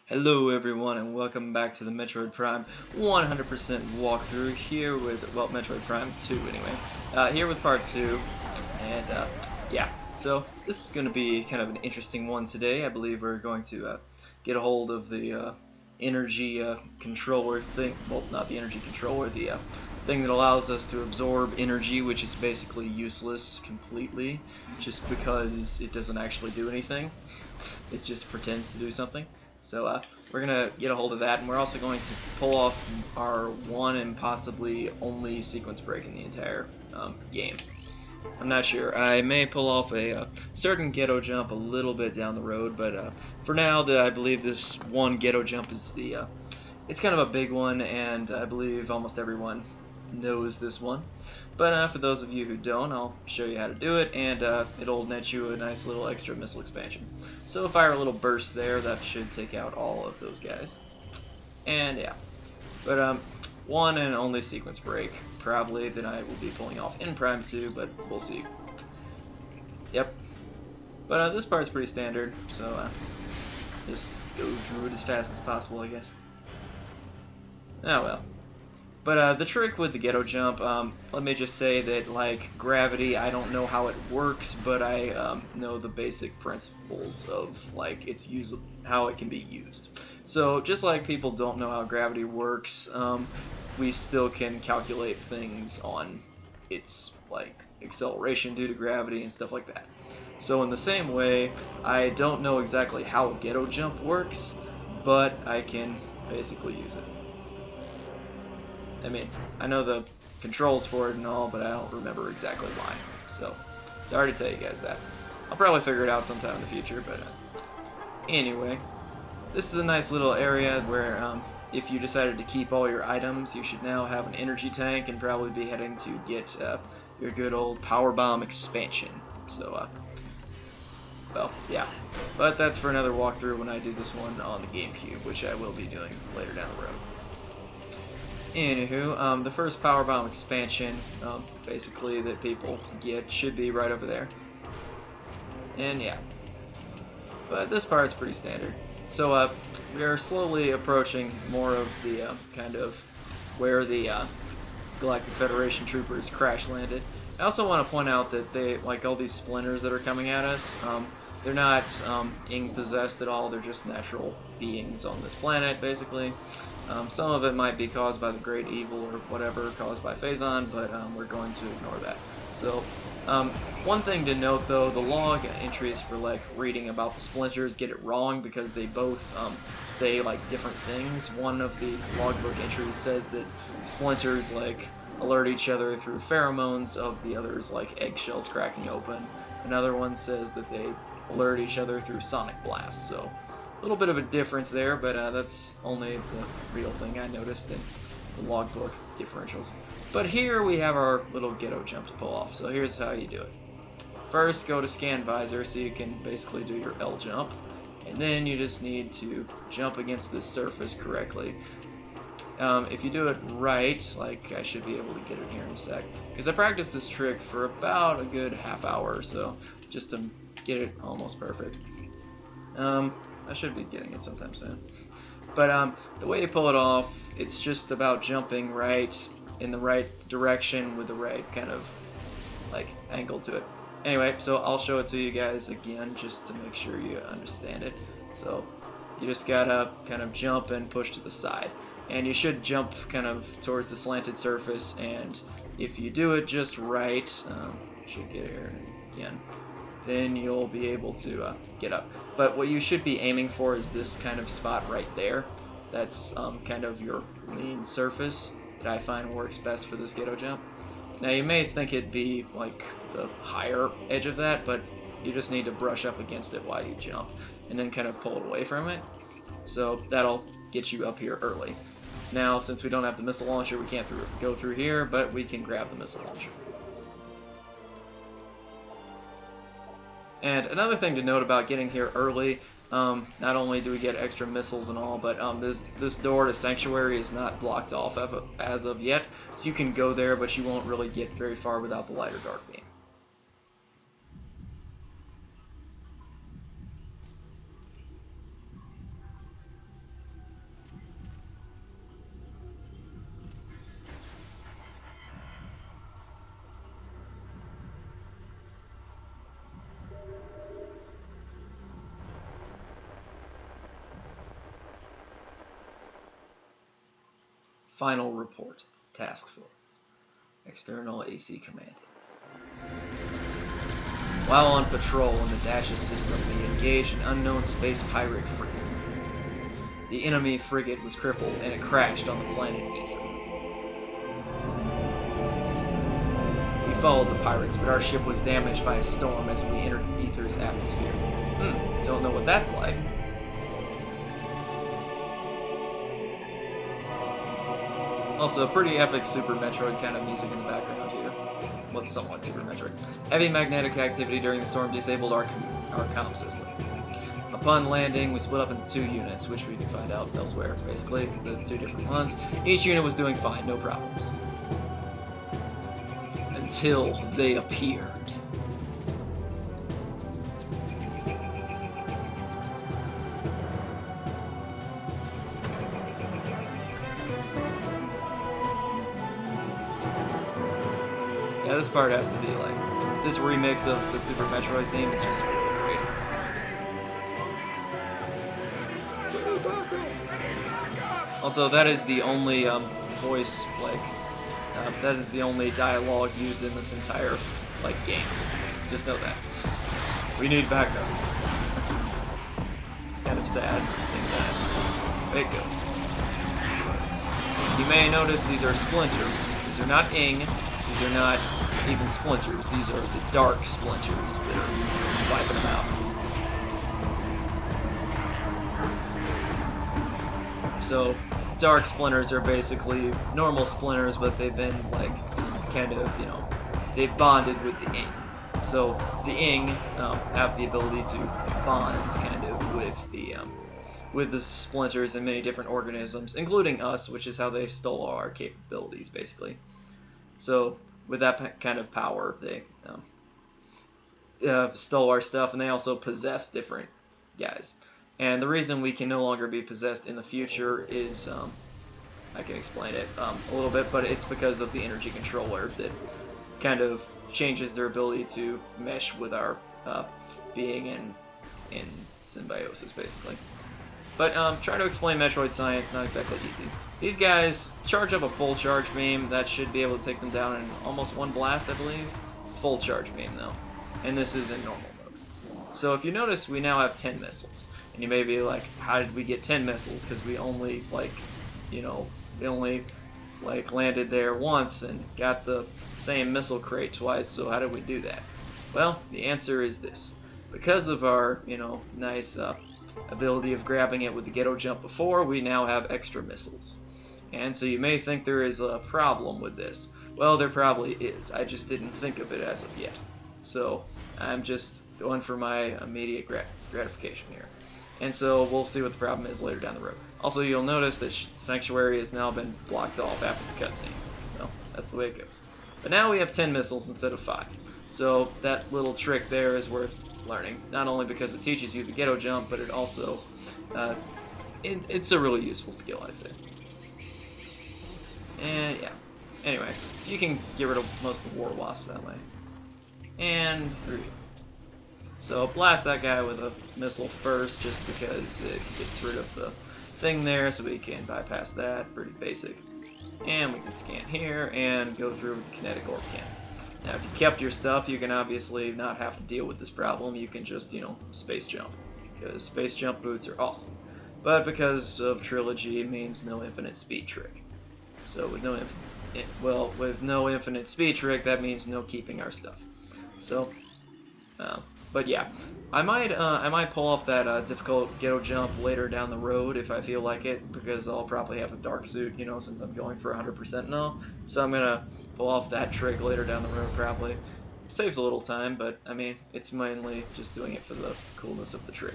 Hello everyone and welcome back to the Metroid Prime 100% walkthrough here with, well, Metroid Prime 2 anyway. Here with part 2, and yeah, so this is going to be kind of an interesting one today. I believe we're going to get a hold of the energy controller thing, well, not the energy controller, the thing that allows us to absorb energy, which is basically useless completely, just because it doesn't actually do anything. It just pretends to do something. So we're going to get a hold of that, and we're also going to pull off our one and possibly only sequence break in the entire game. I'm not sure. I may pull off a certain ghetto jump a little bit down the road, but for now, I believe this one ghetto jump is it's kind of a big one, and I believe almost everyone knows this one. But for those of you who don't, I'll show you how to do it, and it'll net you a nice little extra missile expansion. So fire a little burst there, that should take out all of those guys. And yeah, but one and only sequence break, probably, that I will be pulling off in Prime 2, but we'll see. Yep. But this part's pretty standard, so just go through it as fast as possible, I guess. Oh well. But the trick with the ghetto jump, let me just say that, like, gravity, I don't know how it works, but I know the basic principles of, like, how it can be used. So, just like people don't know how gravity works, we still can calculate things on its, like, acceleration due to gravity and stuff like that. So in the same way, I don't know exactly how a ghetto jump works, but I can basically use it. I mean, I know the controls for it and all, but I don't remember exactly why. So, sorry to tell you guys that. I'll probably figure it out sometime in the future, but anyway. This is a nice little area where if you decided to keep all your items, you should now have an energy tank and probably be heading to get your good old power bomb expansion. So, well, yeah. But that's for another walkthrough when I do this one on the GameCube, which I will be doing later down the road. Anywho, the first power bomb expansion, basically, that people get should be right over there. And yeah. But this part's pretty standard. So, we are slowly approaching more of the, kind of, where the, Galactic Federation troopers crash landed. I also want to point out that they, like all these splinters that are coming at us, they're not ink-possessed at all, they're just natural beings on this planet, basically. Some of it might be caused by the Great Evil or whatever, caused by Phazon, but we're going to ignore that. So, one thing to note though, the log entries for like reading about the splinters get it wrong because they both say like different things. One of the logbook entries says that splinters like alert each other through pheromones of the others like eggshells cracking open. Another one says that they alert each other through sonic blasts. So a little bit of a difference there, but that's only the real thing I noticed in the logbook differentials. But here we have our little ghetto jump to pull off. So here's how you do it. First, go to scan visor so you can basically do your L jump. And then you just need to jump against this surface correctly. If you do it right, like I should be able to get it here in a sec, because I practiced this trick for about a good half hour or so, just to get it almost perfect. I should be getting it sometime soon. But the way you pull it off, it's just about jumping right in the right direction with the right kind of like angle to it. Anyway, so I'll show it to you guys again just to make sure you understand it. So you just gotta kind of jump and push to the side. And you should jump kind of towards the slanted surface, and if you do it just right, should get here again, then you'll be able to get up. But what you should be aiming for is this kind of spot right there. That's kind of your lean surface that I find works best for this ghetto jump. Now you may think it'd be like the higher edge of that, but you just need to brush up against it while you jump, and then kind of pull it away from it. So that'll get you up here early. Now, since we don't have the missile launcher, we can't go through here, but we can grab the missile launcher. And another thing to note about getting here early, not only do we get extra missiles and all, but this door to Sanctuary is not blocked off as of yet, so you can go there, but you won't really get very far without the light or dark beam. Final report. Task 4. External AC command. While on patrol in the Dash's system, we engaged an unknown space pirate frigate. The enemy frigate was crippled and it crashed on the planet Ether. We followed the pirates, but our ship was damaged by a storm as we entered Ether's atmosphere. Don't know what that's like. Also, pretty epic Super Metroid kind of music in the background here. Well, somewhat Super Metroid. Heavy magnetic activity during the storm disabled our comm system. Upon landing, we split up into 2 units, which we can find out elsewhere, basically, the 2 different ones. Each unit was doing fine, no problems. Until they appeared. Yeah, this part has to be like, this remix of the Super Metroid theme is just really great. Also, that is the only voice, like, that is the only dialogue used in this entire, like, game. Just know that. We need backup. Kind of sad at the same time. But it goes. You may notice these are splinters. These are not ing. These are not even splinters. These are the dark splinters that are wiping them out. So, dark splinters are basically normal splinters, but they've been, like, kind of, you know, they've bonded with the ing. So, the ing have the ability to bond, kind of, with the splinters and many different organisms, including us, which is how they stole our capabilities, basically. So, with that kind of power, they stole our stuff, and they also possess different guys. And the reason we can no longer be possessed in the future is, I can explain it a little bit, but it's because of the energy controller that kind of changes their ability to mesh with our being in symbiosis, basically. But trying to explain Metroid science, not exactly easy. These guys charge up a full charge beam. That should be able to take them down in almost one blast, I believe. Full charge beam, though. And this is in normal mode. So if you notice, we now have 10 missiles. And you may be like, how did we get 10 missiles? Because we only, like, you know, we only, like, landed there once and got the same missile crate twice, so how did we do that? Well, the answer is this. Because of our, you know, nice ability of grabbing it with the ghetto jump before, we now have extra missiles. And so you may think there is a problem with this. Well, there probably is. I just didn't think of it as of yet. So I'm just going for my immediate gratification here. And so we'll see what the problem is later down the road. Also, you'll notice that Sanctuary has now been blocked off after the cutscene. Well, that's the way it goes. But now we have 10 missiles instead of 5. So that little trick there is worth learning. Not only because it teaches you the ghetto jump, but it also, it's a really useful skill, I'd say. And yeah. Anyway, so you can get rid of most of the war wasps that way. And through. So blast that guy with a missile first, just because it gets rid of the thing there, so we can bypass that. Pretty basic. And we can scan here and go through with the kinetic orb cannon. Now, if you kept your stuff, you can obviously not have to deal with this problem. You can just, you know, space jump, because space jump boots are awesome. But because of Trilogy, it means no infinite speed trick. So with no infinite speed trick, that means no keeping our stuff. So, but yeah, I might pull off that difficult ghetto jump later down the road if I feel like it, because I'll probably have the dark suit, you know, since I'm going for 100% now. So I'm gonna pull off that trick later down the road, probably. Saves a little time, but I mean, it's mainly just doing it for the coolness of the trick.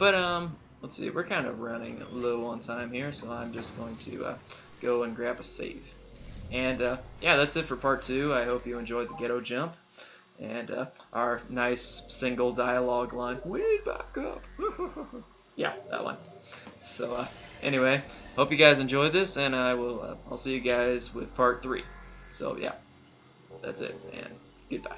But let's see, we're kind of running low on time here, so I'm just going to go and grab a save. And yeah, that's it for part 2. I hope you enjoyed the ghetto jump and our nice single dialogue line. Way back up. Yeah, that one. So anyway, hope you guys enjoyed this, and I'll see you guys with part 3. So yeah, that's it, and goodbye.